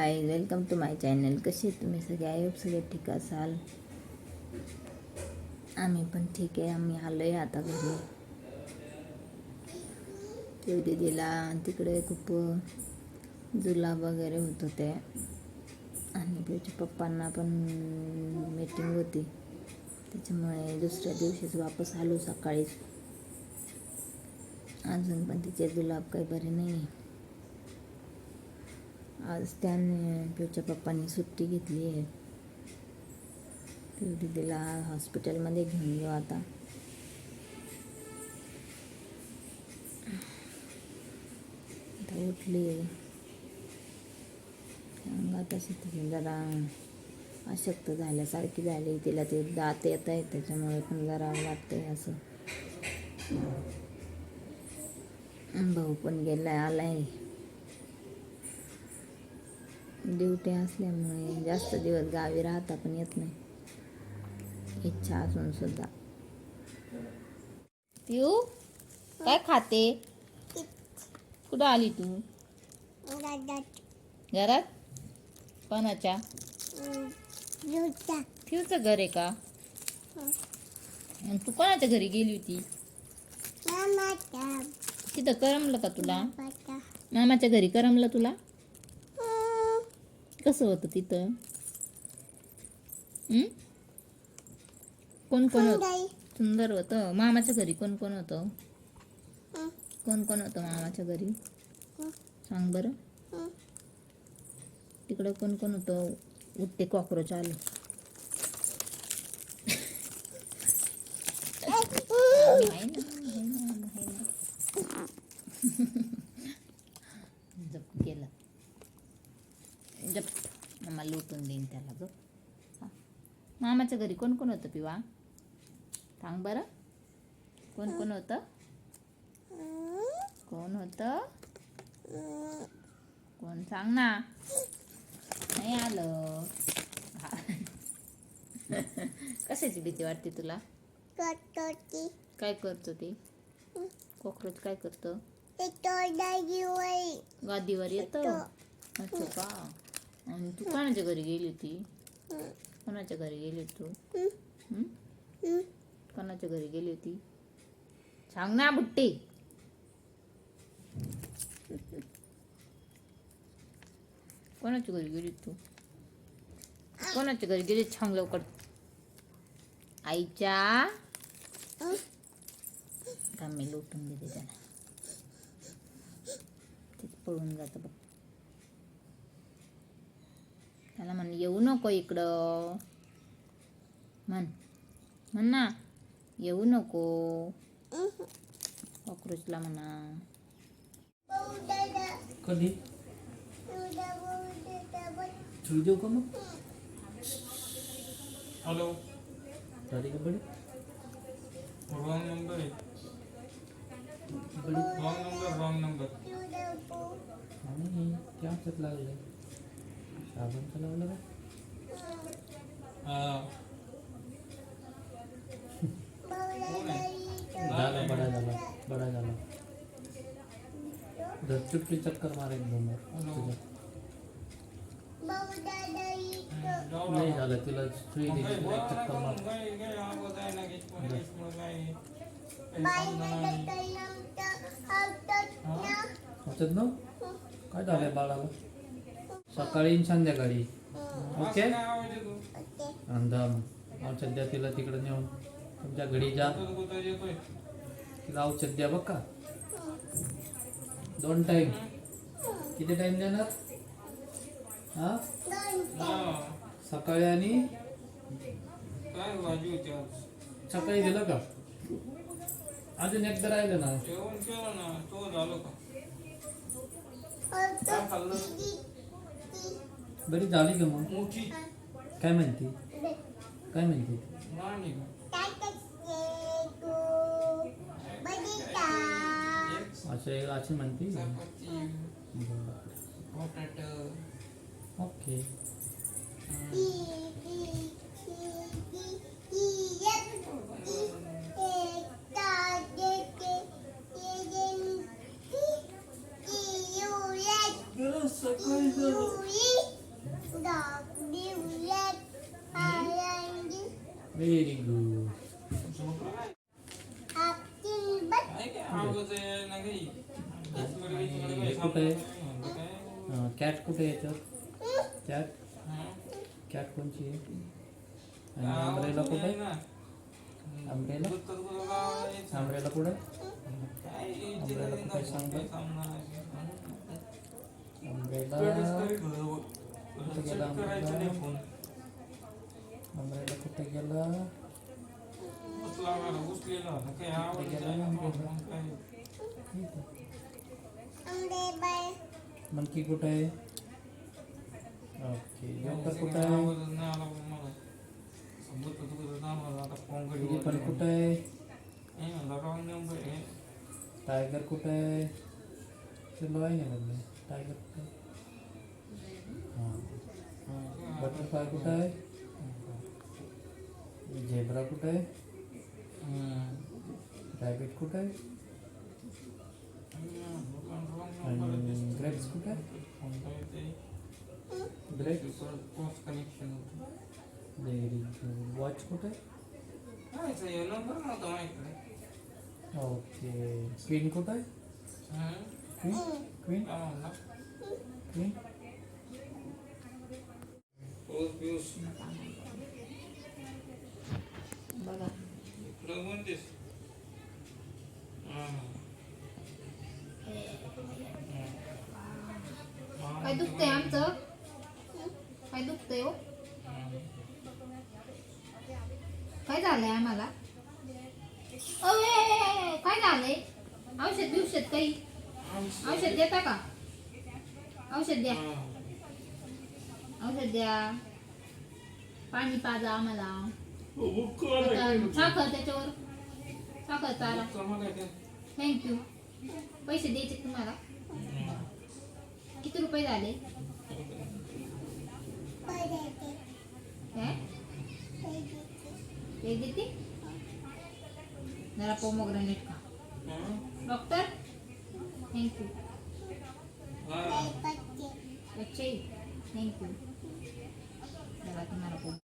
Guys, welcome to my channel. कसे तुम्ही सगळे? आय होप सगळे ठीक असाल. आम्ही पण ठीक आहे. आम्ही आलो आहे आता घरी. ते दीदीला तिकडे खूप जुलाब वगैरे होत होते आणि त्याच्या पप्पांना पण मीटिंग होती, त्याच्यामुळे दुसऱ्या दिवशीच वापस आलो सकाळीच. अजून पण तिचे जुलाब काही बरे नाही. आज त्याने पिऊच्या पप्पांनी सुट्टी घेतली आहे. पिऊ दीदीला हॉस्पिटलमध्ये घेऊन येऊ आता. उठली आहे. अंगात अशी ती जरा अशक्त झाल्यासारखी झाली. तिला ते दात येत आहेत, त्याच्यामुळे पण जरा वाटतंय असं. भाऊ पण आलाय. ड्युटी असल्यामुळे जास्त दिवस गावी राहता पण येत नाही, इच्छा असून सुद्धा. पिऊ काय खाते? कुठं आली तू? घरात? कोणाच्या? पिऊचं घर आहे का? तू कोणाच्या घरी गेली होती? तिथं करमलं का तुला? मामाच्या घरी करमलं तुला? कसं होतं तिथं? कोण कोण होतं? सुंदर होतं. मामाच्या घरी कोण कोण होतं? कोण कोण होतं मामाच्या घरी? सांग बरं. तिकडं कोण कोण होतं? उठते कॉक्रोच आले. जप केलं. जप मामा लुटून देईन त्याला. जप. मामाच्या घरी कोण कोण होतं पिवा? सांग बरं. कोण कोण होतं? कोण होतं? कोण सांग ना. नाही आलं. कशाची भीती वाटते तुला? काय करतो ते कॉक्रोच? काय करतो? गादीवर येतं. अच्छा का? आणि तू कोणाच्या घरी गेली होती? कोणाच्या घरी गेली तू? कोणाच्या घरी गेली होती? सांग ना बुट्टी. कोणाच्या घरी गेली तू? कोणाच्या घरी गेली? सांग लवकर. आईच्या. का मी लुटून देते त्याला. तेच पळून जातं बघ. त्याला म्हण येऊ नको इकडं. म्हण ना, येऊ नको. कॉक्रोचला म्हणा. कधी देऊ का मग? हॅलो. झाली का बडी? रॉंग नंबर आहे. Wrong number. आणि त्या हातात लागलं. साबणचं लावलं का? झाला, बडा झाला. चुटकी चक्कर मारेल तुझ्या. नाही झालं, तिला सुई दिली, चक्कर मार. होतात ना? काय झालंय बाळाला? सकाळी आणि संध्याकाळी. ओके. अंदाम औषध द्या तिला. तिकडे नेऊन तुमच्या घरी जा. तिला औषध द्या बघ का. 2 टाइम. किती टाइम देणार? हा, सकाळी आणि सकाळी दिलं का? अजून एकदा राहिलं ना. जेवण केलं ना, तो झालं का? बरी झाली का मग? मोठी काय म्हणते? काय म्हणते? नाही का? अशी म्हणते. ओके. सकाळी व्हेरी गुड. काय काय आवाज आहे ना काही. हे कुठं आहे? कॅट कुठे आहे याच्यात? कॅट कोणची आहे? आणि आंब्रेला कुठे आहे? आंब्रेला आंब्रेला कुठे आंब्रेला कुठे सांग बरं. आंब्रेला कुठे गेला? आंब्रेला कुठे गेला? मंकी कुठे आहे? ओके. जोकर कुठे आहे? पण कुठे आहे? टायगर कुठे आहे? चलो आहे ना बघ. टायगर कुठे आहे? हां. बटरफ्लाय कुठे आहे? झेब्रा कुठे आहे? रॅबिट कुठे आहे? आणि ग्रेप्स कुठे आहे? ग्रेप्स. Very good. वॉच कुठे आहे? ओके. क्वीन कुठे आहे? Queen queen queen. बघा काय दुखतंय आमचं? काय दुखतंय हो? काय झालंय आम्हाला? काय झालंय? औषध काही औषध देता का? औषध द्या. औषध द्या. पाणी पाजा आम्हाला. साखर त्याच्यावर. साखर चारा. थँक्यू. पैसे द्यायचे तुम्हाला? किती रुपये झाले? एक देते जरा पोमोग्रेनेट खा. Doctor thank you. अच्छा थँक्यू. जरा तुम्हाला